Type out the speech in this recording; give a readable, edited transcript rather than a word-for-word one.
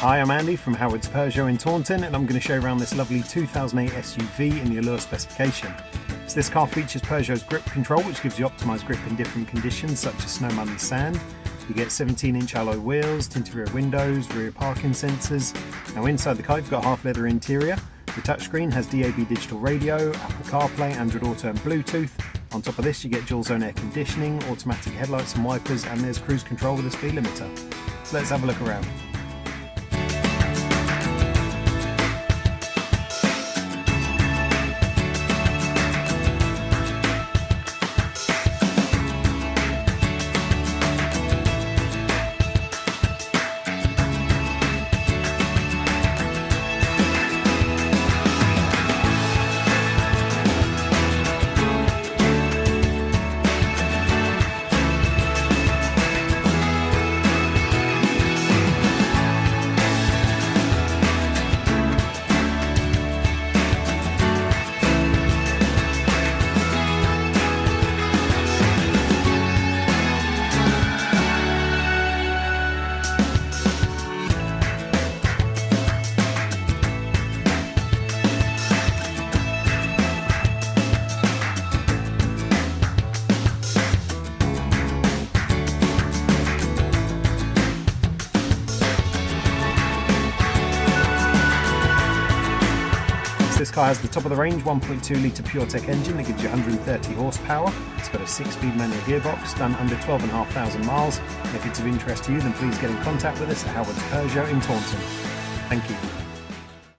Hi, I'm Andy from Howard's Peugeot in Taunton, and I'm going to show you around this lovely 2008 SUV in the Allure specification. So this car features Peugeot's grip control, which gives you optimised grip in different conditions such as snow, mud and sand. You get 17-inch alloy wheels, tinted rear windows, rear parking sensors. Now inside the car you've got a half leather interior. The touchscreen has DAB digital radio, Apple CarPlay, Android Auto and Bluetooth. On top of this you get dual zone air conditioning, automatic headlights and wipers, and there's cruise control with a speed limiter. So let's have a look around. This car has the top of the range 1.2 litre PureTech engine that gives you 130 horsepower. It's got a 6-speed manual gearbox, done under 12,500 miles. And if it's of interest to you, then please get in contact with us at Howard's Peugeot in Taunton. Thank you.